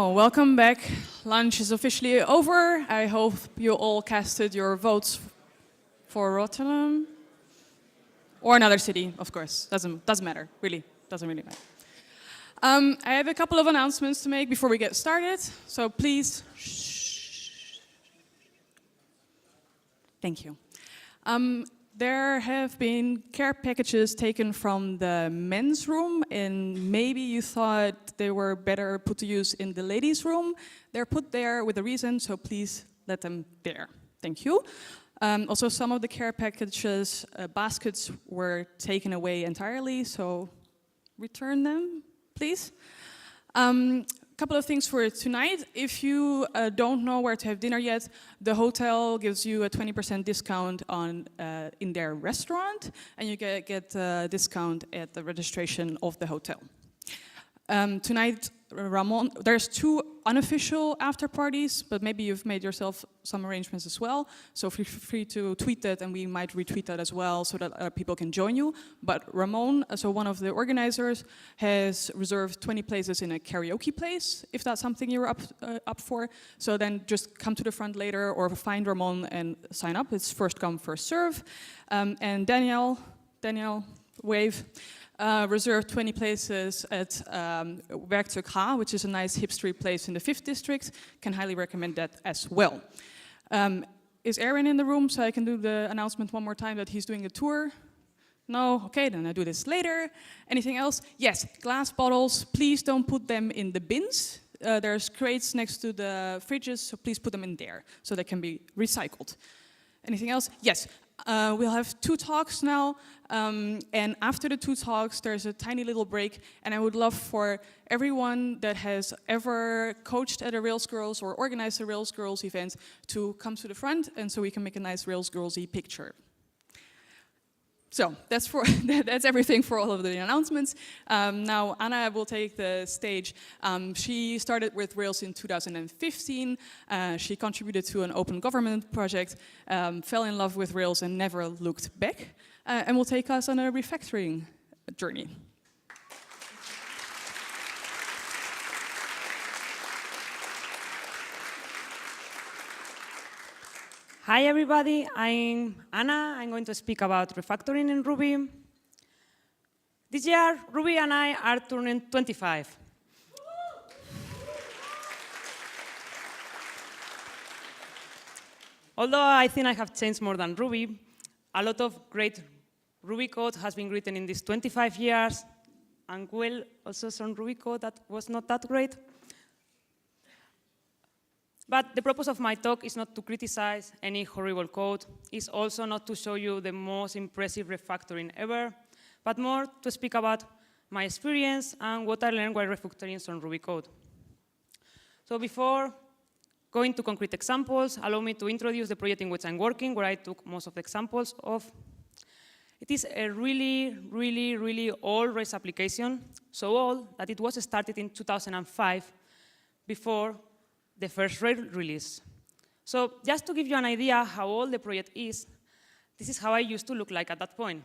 So, welcome back. Lunch is officially over. I hope you all casted your votes for Rotterdam. Or another city, of course. Doesn't matter, really. Doesn't really matter. I have a couple of announcements to make before we get started. So please, shh. Thank you. There have been care packages taken from the men's room, and maybe you thought they were better put to use in the ladies' room. They're put there with a reason, so please let them there. Thank you. Also, some of the care packages, baskets were taken away entirely, so return them, please. A couple of things for tonight. If you don't know where to have dinner yet, the hotel gives you a 20% discount on in their restaurant, and you get a discount at the registration of the hotel. Tonight, Ramon, there's 2 unofficial after parties, but maybe you've made yourself some arrangements as well. So feel free to tweet that, and we might retweet that as well, so that people can join you. But Ramon, so one of the organizers, has reserved 20 places in a karaoke place, if that's something you're up for. So then just come to the front later, or find Ramon and sign up. It's first come, first serve. And Danielle, wave. Reserved 20 places at Werktuig H, which is a nice hipstery place in the 5th district. Can highly recommend that as well. Is Aaron in the room, so I can do the announcement one more time that he's doing a tour? No? Okay, then I do this later. Anything else? Yes, glass bottles, please don't put them in the bins. There's crates next to the fridges, so please put them in there, so they can be recycled. Anything else? Yes. We'll have 2 talks now, and after the 2 talks, there's a tiny little break, and I would love for everyone that has ever coached at a Rails Girls or organized a Rails Girls event to come to the front, and so we can make a nice Rails Girls-y picture. So that's everything for all of the announcements. Now Anna will take the stage. She started with Rails in 2015. She contributed to an open government project, fell in love with Rails and never looked back, and will take us on a refactoring journey. Hi everybody, I'm Anna. I'm going to speak about refactoring in Ruby. This year, Ruby and I are turning 25. Although I think I have changed more than Ruby, a lot of great Ruby code has been written in these 25 years, and well, also some Ruby code that was not that great. But the purpose of my talk is not to criticize any horrible code. It's also not to show you the most impressive refactoring ever, but more to speak about my experience and what I learned while refactoring some Ruby code. So before going to concrete examples, allow me to introduce the project in which I'm working, where I took most of the examples of. It is a really old Rails application, so old that it was started in 2005, before the first Rails release. So just to give you an idea how old the project is, this is how I used to look like at that point.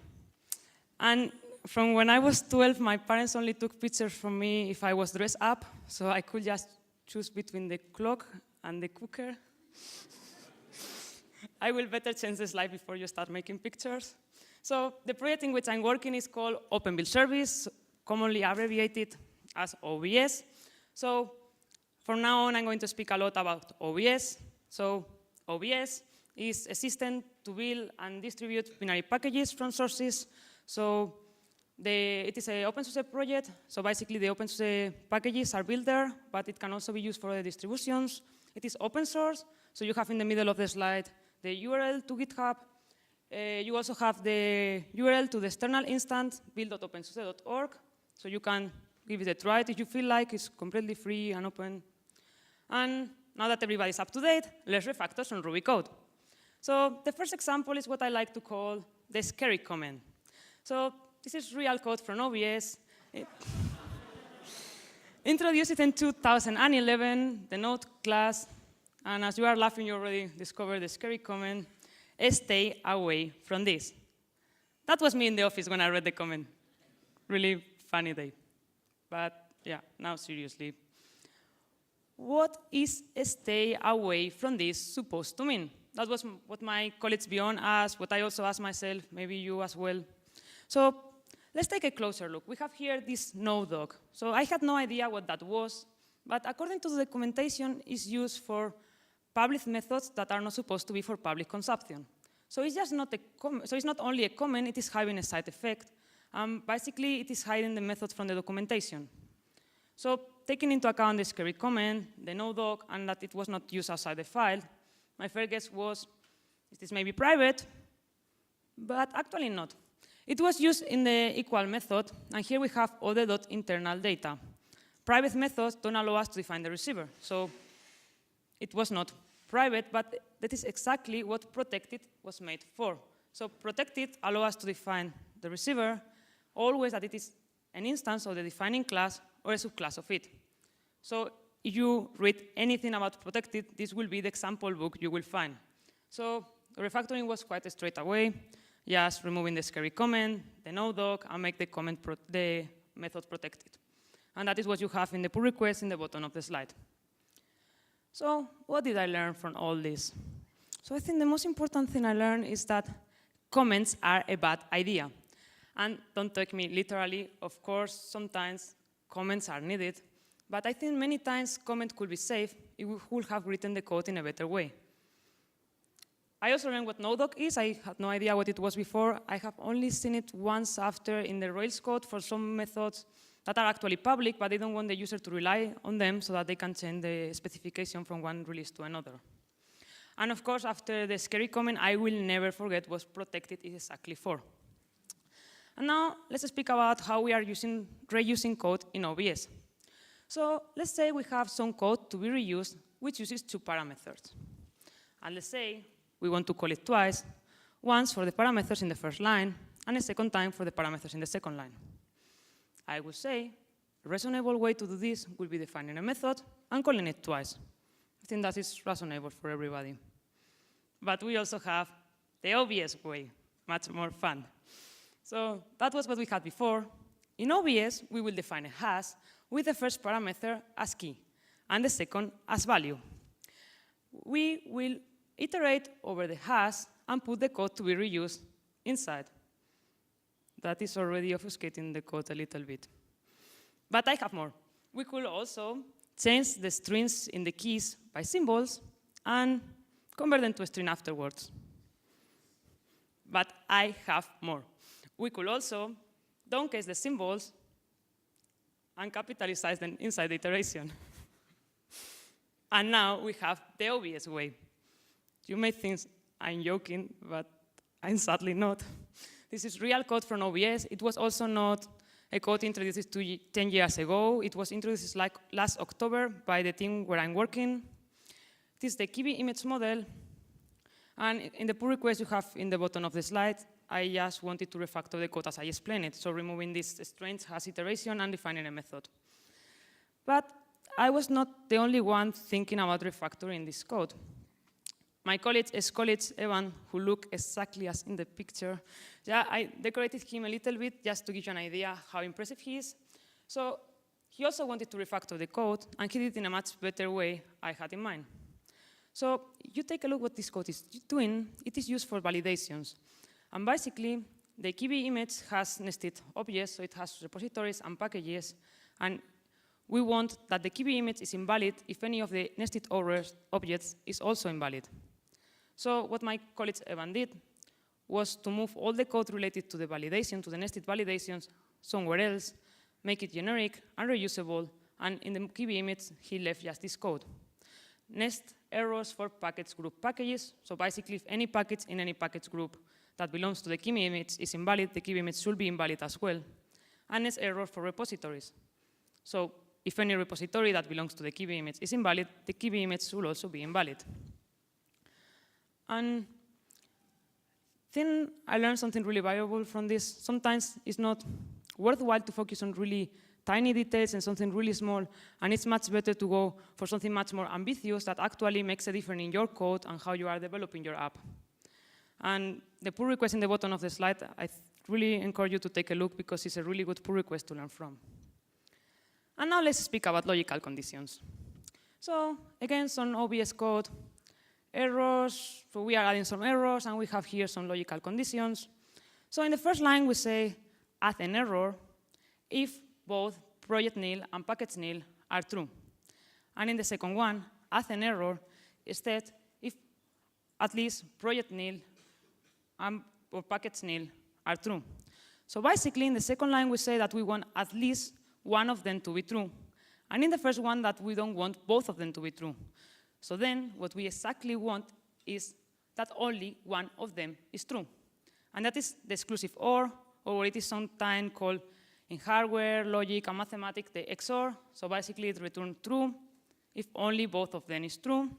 And from when I was 12, my parents only took pictures from me if I was dressed up, so I could just choose between the clock and the cooker. I will better change the slide before you start making pictures. So the project in which I'm working is called Open Build Service, commonly abbreviated as OBS. So from now on, I'm going to speak a lot about OBS. So OBS is a system to build and distribute binary packages from sources. So it is an open source project. So basically, the open source packages are built there, but it can also be used for other distributions. It is open source. So you have in the middle of the slide the URL to GitHub. You also have the URL to the external instance, build.opensource.org. So you can give it a try if you feel like. It's completely free and open. And now that everybody's up to date, let's refactor some Ruby code. So the first example is what I like to call the scary comment. So this is real code from OBS. Introduced in 2011, the Node class. And as you are laughing, you already discovered the scary comment. Stay away from this. That was me in the office when I read the comment. Really funny day. But yeah, now seriously. what is stay away from this supposed to mean? That was what my colleagues beyond asked, what I also asked myself, maybe you as well. So let's take a closer look. We have here this no-doc. So I had no idea what that was, but according to the documentation, it's used for public methods that are not supposed to be for public consumption. So it's just not it's not only a comment, it is having a side effect. Basically, it is hiding the method from the documentation. So taking into account the scary comment, the no-doc, and that it was not used outside the file, my first guess was, is this maybe private? But actually not. It was used in the equal method, and here we have all the .internal data. Private methods don't allow us to define the receiver, so it was not private, but that is exactly what protected was made for. So protected allows us to define the receiver, always that it is an instance of the defining class or a subclass of it. So if you read anything about protected, this will be the example book you will find. So the refactoring was quite straight away, just removing the scary comment, the no-doc, and make the method protected. And that is what you have in the pull request in the bottom of the slide. So what did I learn from all this? So I think the most important thing I learned is that comments are a bad idea. And don't take me literally, of course, sometimes comments are needed, but I think many times comment could be safe if we would have written the code in a better way. I also learned what no-doc is. I had no idea what it was before. I have only seen it once after in the Rails code for some methods that are actually public, but they don't want the user to rely on them so that they can change the specification from one release to another. And of course, after the scary comment, I will never forget what protected is exactly for. And now let's speak about how we are reusing code in OBS. So let's say we have some code to be reused, which uses two parameters. And let's say we want to call it twice, once for the parameters in the first line, and a second time for the parameters in the second line. I would say a reasonable way to do this will be defining a method and calling it twice. I think that is reasonable for everybody. But we also have the obvious way, much more fun. So that was what we had before. In OBS, we will define a hash with the first parameter as key and the second as value. We will iterate over the hash and put the code to be reused inside. That is already obfuscating the code a little bit. But I have more. We could also change the strings in the keys by symbols and convert them to a string afterwards. But I have more. We could also downcase the symbols and capitalize them inside the iteration. And now we have the obvious way. You may think I'm joking, but I'm sadly not. This is real code from OBS. It was also not a code introduced 10 years ago. It was introduced like last October by the team where I'm working. It is the Kiwi image model. And in the pull request you have in the bottom of the slide, I just wanted to refactor the code as I explained it, so removing this strange hash iteration and defining a method. But I was not the only one thinking about refactoring this code. My ex-colleague, Evan, who looked exactly as in the picture, yeah, I decorated him a little bit just to give you an idea how impressive he is. So he also wanted to refactor the code, and he did it in a much better way I had in mind. So you take a look what this code is doing. It is used for validations. And basically, the Kiwi image has nested objects, so it has repositories and packages. And we want that the Kiwi image is invalid if any of the nested objects is also invalid. So what my colleague Evan did was to move all the code related to the validation, to the nested validations, somewhere else, make it generic and reusable, and in the Kiwi image, he left just this code. Nest errors for package group packages, so basically if any package in any package group that belongs to the Kiwi image is invalid, the Kiwi image should be invalid as well. And nest error for repositories. So if any repository that belongs to the Kiwi image is invalid, the Kiwi image should also be invalid. And then I learned something really valuable from this. Sometimes it's not worthwhile to focus on really tiny details and something really small, and it's much better to go for something much more ambitious that actually makes a difference in your code and how you are developing your app. And the pull request in the bottom of the slide, I really encourage you to take a look because it's a really good pull request to learn from. And now let's speak about logical conditions. So again, some obvious code. Errors, so we are adding some errors, and we have here some logical conditions. So in the first line, we say add an error if both project nil and package nil are true. And in the second one, add an error instead if at least project nil or package nil are true. So basically, in the second line, we say that we want at least one of them to be true. And in the first one, that we don't want both of them to be true. So then, what we exactly want is that only one of them is true. And that is the exclusive OR it is sometimes called in hardware, logic, and mathematics, the XOR. So basically, it returns true if only both of them is true,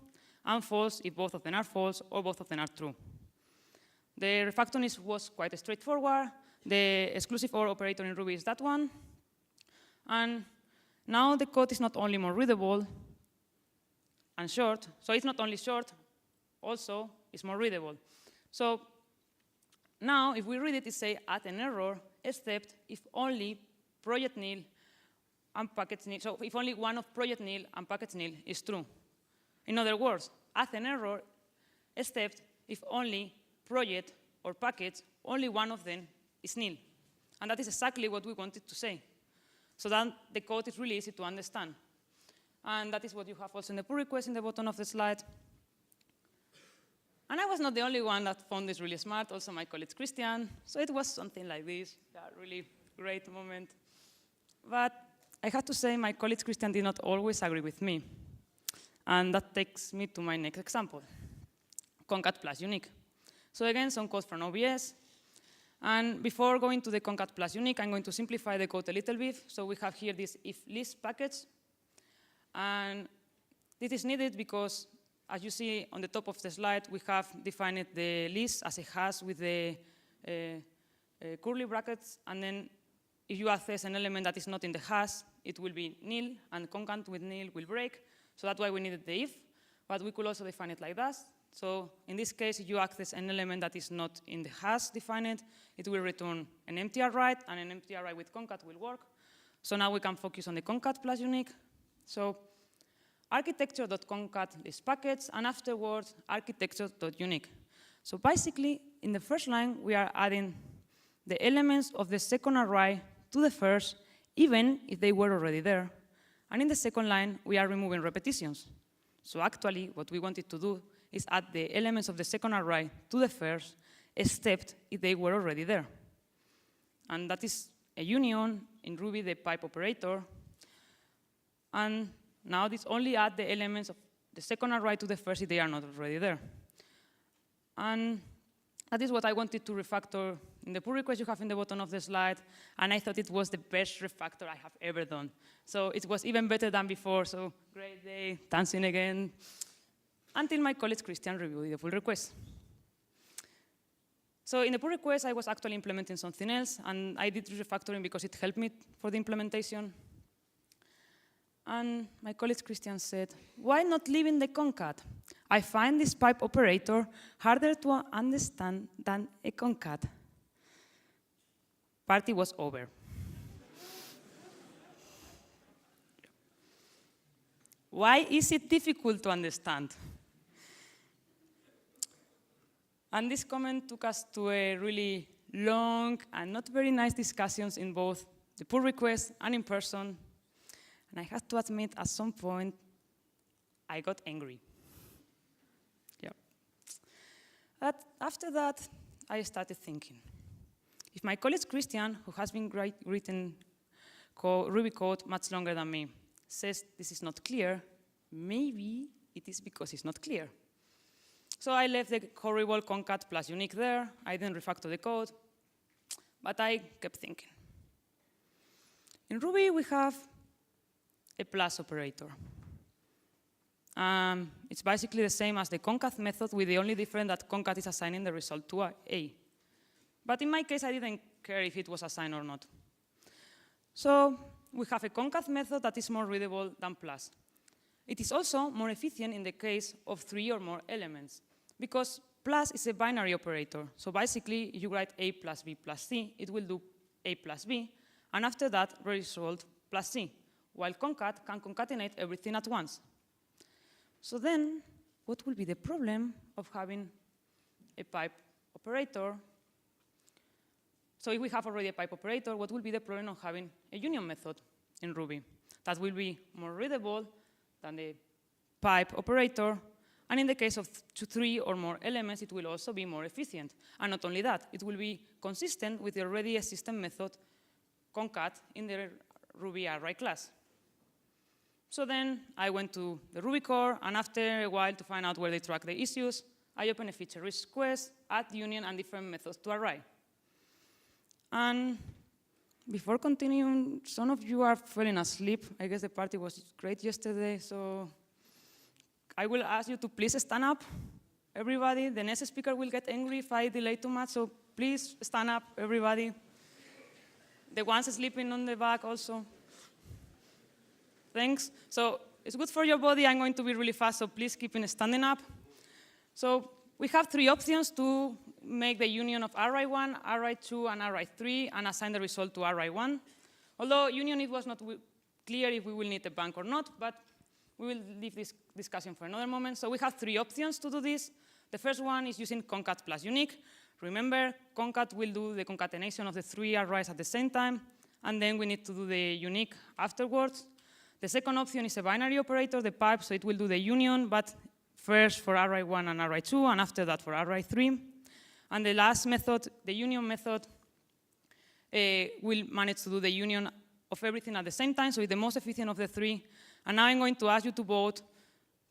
and false if both of them are false or both of them are true. The refactoring was quite straightforward. The exclusive OR operator in Ruby is that one. And now the code is not only more readable and short, so it's not only short, also it's more readable. So now if we read it, it says add an error except if only project nil and package nil, so if only one of project nil and package nil is true. In other words, add an error except if only project or package, only one of them is nil. And that is exactly what we wanted to say. So then the code is really easy to understand. And that is what you have also in the pull request in the bottom of the slide. And I was not the only one that found this really smart, also my colleague Christian. So it was something like this, a really great moment. But I have to say my colleague Christian did not always agree with me. And that takes me to my next example, concat plus unique. So again, some code from OBS. And before going to the concat plus unique, I'm going to simplify the code a little bit. So we have here this if list package. And this is needed because, as you see on the top of the slide, we have defined the list as a hash with the curly brackets. And then if you access an element that is not in the hash, it will be nil, and concat with nil will break. So that's why we needed the if. But we could also define it like that. So in this case, if you access an element that is not in the hash defined, it will return an empty array, and an empty array with concat will work. So now we can focus on the concat plus unique. So architecture.concat list package, and afterwards architecture.unique. So basically, in the first line, we are adding the elements of the second array to the first, even if they were already there. And in the second line, we are removing repetitions. So actually, what we wanted to do is add the elements of the second array to the first, except if they were already there. And that is a union, in Ruby, the pipe operator. And now this only adds the elements of the second array to the first if they are not already there. And that is what I wanted to refactor in the pull request you have in the bottom of the slide. And I thought it was the best refactor I have ever done. So it was even better than before. So great day, dancing again. Until my colleague Christian reviewed the pull request. So in the pull request, I was actually implementing something else. And I did refactoring because it helped me for the implementation. And my colleague Christian said, why not leaving the concat? I find this pipe operator harder to understand than a concat. Party was over. Why is it difficult to understand? And this comment took us to a really long and not very nice discussions in both the pull request and in person. And I have to admit, at some point, I got angry. Yeah. But after that, I started thinking, if my colleague Christian, who has been written Ruby code much longer than me, says this is not clear, maybe it is because it's not clear. So I left the horrible concat plus unique there. I didn't refactor the code. But I kept thinking. In Ruby, we have a plus operator. It's basically the same as the concat method, with the only difference that concat is assigning the result to A. But in my case, I didn't care if it was assigned or not. So we have a concat method that is more readable than plus. It is also more efficient in the case of 3 or more elements, because plus is a binary operator. So basically, if you write A plus B plus C, it will do A plus B, and after that, result plus C, while concat can concatenate everything at once. So then, what will be the problem of having a pipe operator? So if we have already a pipe operator, what will be the problem of having a union method in Ruby? That will be more readable than the pipe operator. And in the case of 3 or more elements, it will also be more efficient. And not only that, it will be consistent with the already existing method concat in the Ruby array class. So then I went to the Ruby core, and after a while to find out where they track the issues, I opened a feature request, add union and different methods to array. And before continuing, some of you are falling asleep. I guess the party was great yesterday, so I will ask you to please stand up, everybody. The next speaker will get angry if I delay too much, so please stand up, everybody. The ones sleeping on the back also. Thanks. So it's good for your body. I'm going to be really fast, so please keep standing up. So we have 3 options to make the union of array 1, array 2, and array 3, and assign the result to array 1. Although union, it was not clear if we will need a bank or not, but we will leave this discussion for another moment. So we have 3 options to do this. The first one is using concat plus unique. Remember, concat will do the concatenation of the 3 arrays at the same time, and then we need to do the unique afterwards. The second option is a binary operator, the pipe, so it will do the union, but first for array 1 and array 2, and after that for array 3. And the last method, the union method, will manage to do the union of everything at the same time, so it's the most efficient of the 3. And now I'm going to ask you to vote,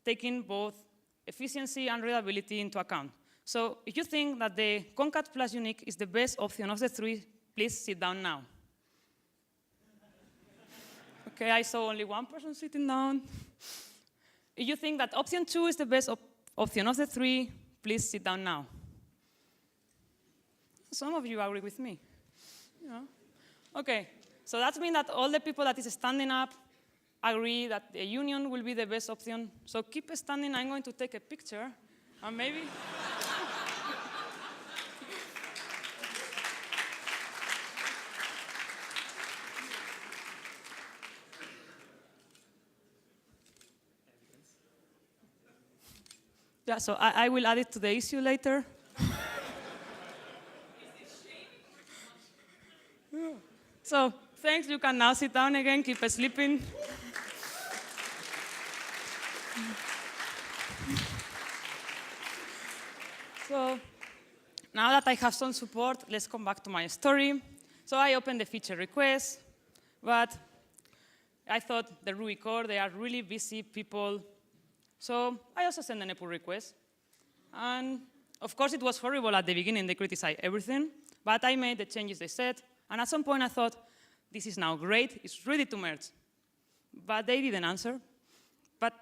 taking both efficiency and readability into account. So if you think that the concat plus unique is the best option of the 3, please sit down now. Okay, I saw only one person sitting down. If you think that option 2 is the best option of the 3, please sit down now. Some of you agree with me. Yeah. Okay, so that means that all the people that is standing up agree that the union will be the best option. So keep standing. I'm going to take a picture, and maybe. Yeah, so I will add it to the issue later. So thanks, you can now sit down again, keep sleeping. So now that I have some support, let's come back to my story. So I opened the feature request, but I thought the Ruby core, they are really busy people. So I also sent a pull request. And of course, it was horrible at the beginning. They criticized everything. But I made the changes they said. And at some point, I thought, this is now great. It's ready to merge. But they didn't answer. But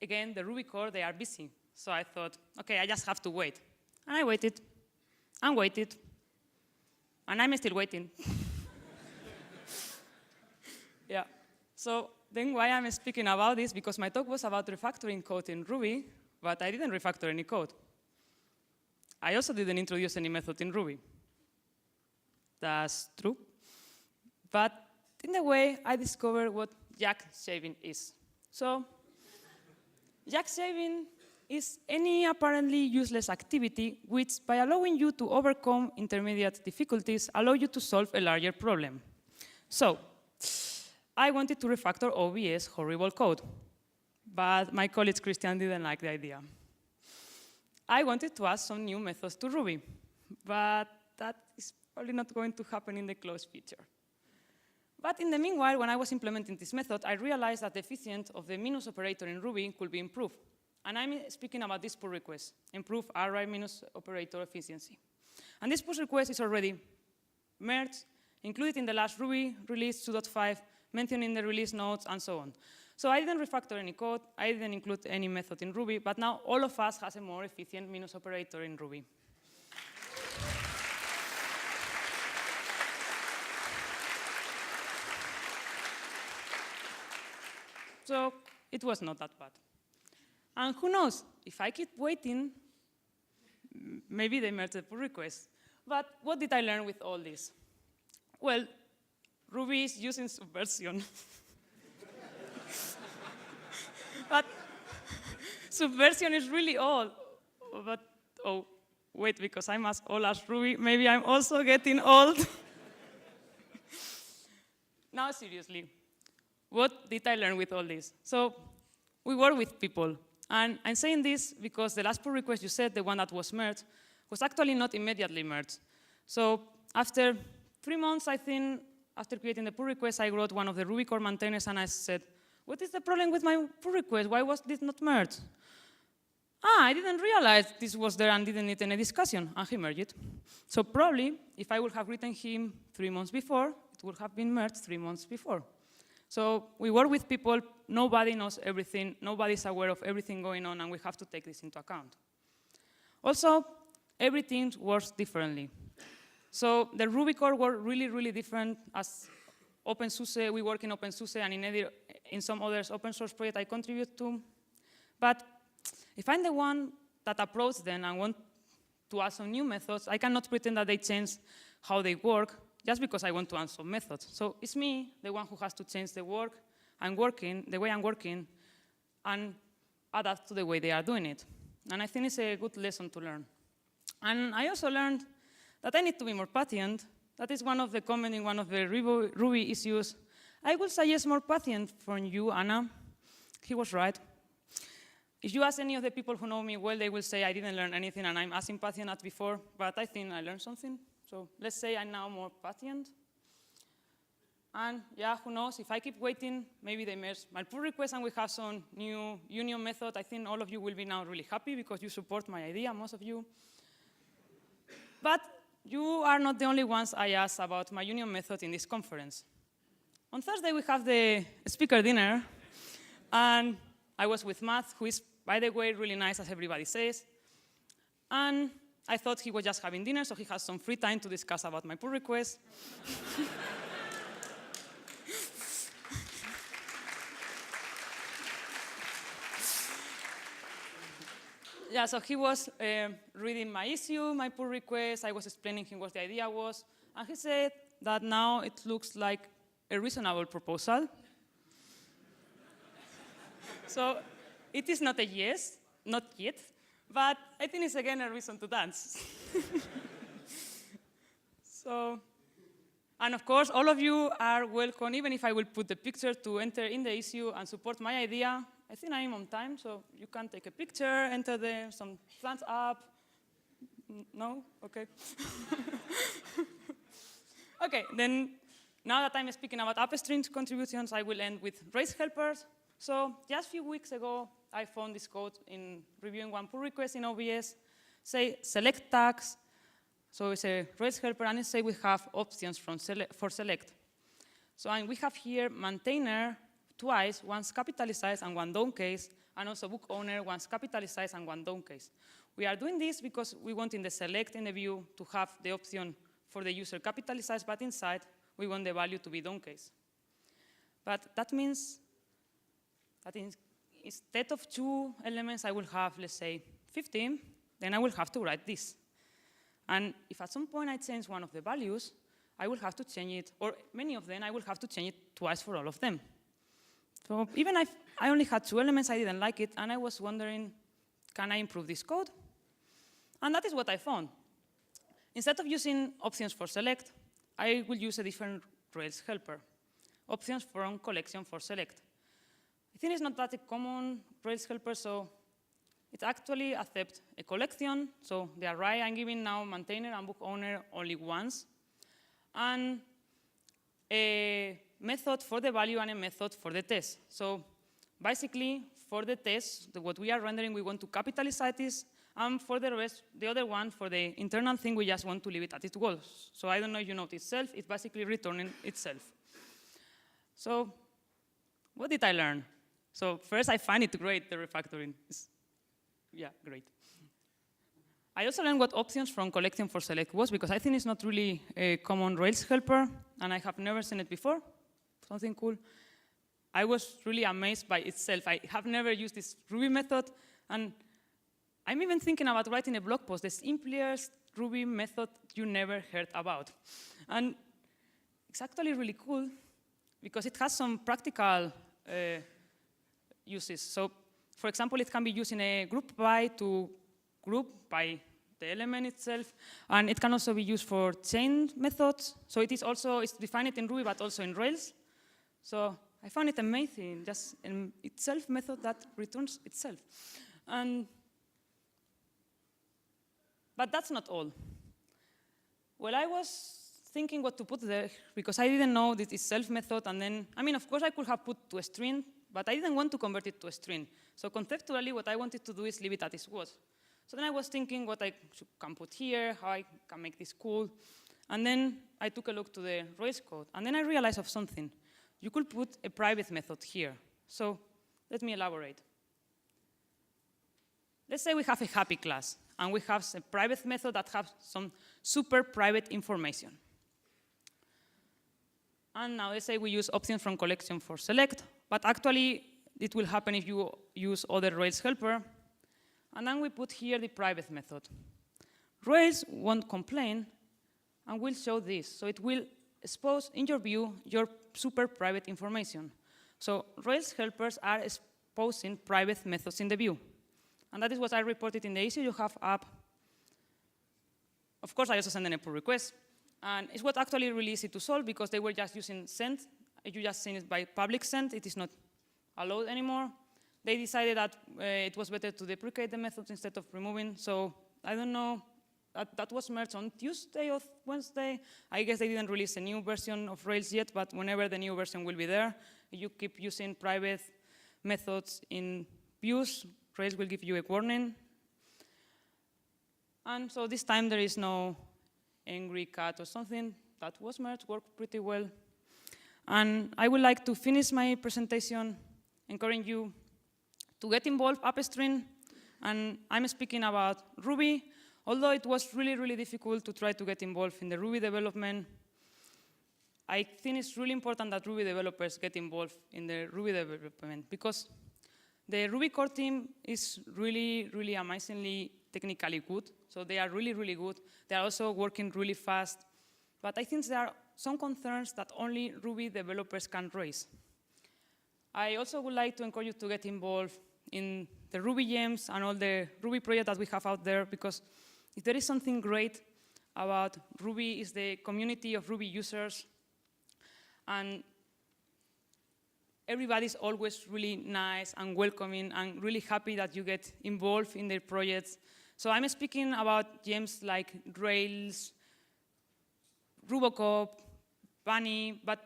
again, the Ruby core, they are busy. So I thought, OK, I just have to wait. And I waited and waited. And I'm still waiting. Yeah. So then why I'm speaking about this, because my talk was about refactoring code in Ruby, but I didn't refactor any code. I also didn't introduce any method in Ruby. That's true. But in a way, I discovered what jack shaving is. So jack shaving is any apparently useless activity which, by allowing you to overcome intermediate difficulties, allow you to solve a larger problem. So I wanted to refactor OBS horrible code, but my colleague Christian didn't like the idea. I wanted to add some new methods to Ruby, but that is probably not going to happen in the close feature. But in the meanwhile, when I was implementing this method, I realized that the efficiency of the minus operator in Ruby could be improved. And I'm speaking about this pull request, improve array minus operator efficiency. And this push request is already merged, included in the last Ruby release 2.5, mentioned in the release notes, and so on. So I didn't refactor any code, I didn't include any method in Ruby, but now all of us has a more efficient minus operator in Ruby. So it was not that bad. And who knows, if I keep waiting, maybe they merge the pull request. But what did I learn with all this? Well, Ruby is using subversion. But Subversion is really old. But, oh, wait, because I'm as old as Ruby, maybe I'm also getting old. Now, seriously, what did I learn with all this? So, we work with people. And I'm saying this because the last pull request you said, the one that was merged, was actually not immediately merged. So, after 3 months, I think, after creating the pull request, I wrote one of the Ruby core maintainers and I said, what is the problem with my pull request? Why was this not merged? I didn't realize this was there and didn't need any discussion, and he merged it. So probably, if I would have written him 3 months before, it would have been merged 3 months before. So we work with people, nobody knows everything, nobody's aware of everything going on, and we have to take this into account. Also, everything works differently. So the Ruby core work really, really different as OpenSUSE. We work in OpenSUSE and in some other open source project I contribute to. But if I'm the one that approaches them and want to add some new methods, I cannot pretend that they change how they work just because I want to add some methods. So it's me, the one who has to change the way I'm working, and adapt to the way they are doing it. And I think it's a good lesson to learn. And I also learned that I need to be more patient. That is one of the comments in one of the Ruby issues. I would suggest more patience from you, Anna. He was right. If you ask any of the people who know me well, they will say I didn't learn anything and I'm as impatient as before, but I think I learned something. So let's say I'm now more patient. And yeah, who knows, if I keep waiting, maybe they merge my pull request and we have some new union method. I think all of you will be now really happy because you support my idea, most of you. But you are not the only ones I asked about my union method in this conference. On Thursday, we have the speaker dinner. And I was with Matt, who is, by the way, really nice, as everybody says. And I thought he was just having dinner, so he has some free time to discuss about my pull request. Yeah, so he was reading my issue, my pull request. I was explaining him what the idea was. And he said that now it looks like a reasonable proposal. So it is not a yes, not yet, but I think it's again a reason to dance. So, and of course, all of you are welcome, even if I will put the picture, to enter in the issue and support my idea. I think I am on time, so you can take a picture, enter there, some thumbs up. No? Okay. Okay, then now that I'm speaking about upstream contributions, I will end with race helpers. So just a few weeks ago, I found this code in reviewing one pull request in OBS, say select tags. So it's a race helper, and it say we have options for select. So and we have here maintainer twice, once capitalized and one downcase, and also book owner, once capitalized and one downcase. We are doing this because we want in the select in the view to have the option for the user capitalized, but inside we want the value to be downcase. But that means that instead of 2 elements, I will have, let's say, 15, then I will have to write this. And if at some point I change one of the values, I will have to change it, or many of them, I will have to change it twice for all of them. So even if I only had 2 elements, I didn't like it, and I was wondering, can I improve this code? And that is what I found. Instead of using options for select, I will use a different Rails helper, options from collection for select. I think it's not that a common Rails helper, so it actually accepts a collection. So the array I'm giving now maintainer and book owner only once, and a method for the value and a method for the test. So basically, for the test, what we are rendering, we want to capitalize this, and for the rest, the other one, for the internal thing, we just want to leave it at its was. So I don't know if you know itself, it's basically returning itself. So what did I learn? So first, I find it great, the refactoring. Yeah, great. I also learned what options from collection for select was, because I think it's not really a common Rails helper, and I have never seen it before. Something cool. I was really amazed by itself. I have never used this Ruby method, and I'm even thinking about writing a blog post, the simplest Ruby method you never heard about. And it's actually really cool, because it has some practical uses. So For example, it can be used in a group by to group by the element itself, and it can also be used for chain methods. So it is also, it's defined in Ruby, but also in Rails. So I found it amazing, just an itself method that returns itself. But that's not all. Well, I was thinking what to put there, because I didn't know this itself method, and then, I mean, of course I could have put to a string, but I didn't want to convert it to a string. So conceptually, what I wanted to do is leave it as it was. So then I was thinking what I can put here, how I can make this cool. And then I took a look to the Rails code, and then I realized of something. You could put a private method here. So let me elaborate. Let's say we have a happy class, and we have a private method that has some super private information. And now let's say we use options from collection for select, but actually it will happen if you use other Rails helper. And then we put here the private method. Rails won't complain and will show this. So it will expose in your view your super private information. So Rails helpers are exposing private methods in the view. And that is what I reported in the issue you have app. Of course, I also sent an a pull request. And it's what actually really easy to solve, because they were just using send. If you just send it by public send, it is not allowed anymore. They decided that it was better to deprecate the methods instead of removing. So I don't know, that was merged on Tuesday or Wednesday. I guess they didn't release a new version of Rails yet, but whenever the new version will be there, if you keep using private methods in views, Rails will give you a warning. And so this time there is no angry cat or something. That was merged, worked pretty well. And I would like to finish my presentation encouraging you to get involved upstream. And I'm speaking about Ruby. Although it was really, really difficult to try to get involved in the Ruby development, I think it's really important that Ruby developers get involved in the Ruby development, because the Ruby core team is really, really amazingly technically good. So they are really, really good. They are also working really fast. But I think there are some concerns that only Ruby developers can raise. I also would like to encourage you to get involved in the Ruby gems and all the Ruby projects that we have out there, because if there is something great about Ruby, is the community of Ruby users. And everybody's always really nice and welcoming and really happy that you get involved in their projects. So I'm speaking about gems like Rails, EuRuKo, Bunny, but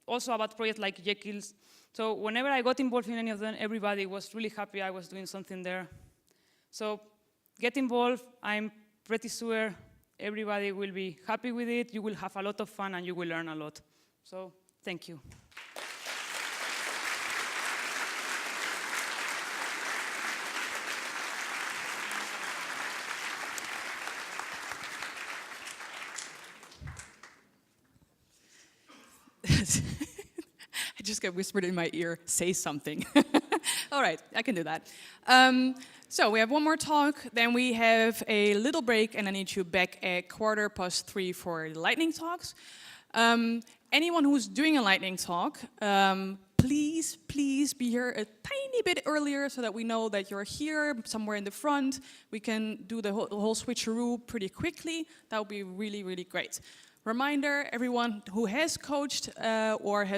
also about projects like Jekyll's. So whenever I got involved in any of them, everybody was really happy I was doing something there. So get involved. I'm pretty sure everybody will be happy with it. You will have a lot of fun and you will learn a lot. So thank you. I just got whispered in my ear, say something. All right, I can do that. So we have one more talk, then we have a little break, and I need you back at 3:15 for the lightning talks. Anyone who's doing a lightning talk, please be here a tiny bit earlier so that we know that you're here somewhere in the front. We can do the whole switcheroo pretty quickly. That would be really, really great. Reminder, everyone who has coached or has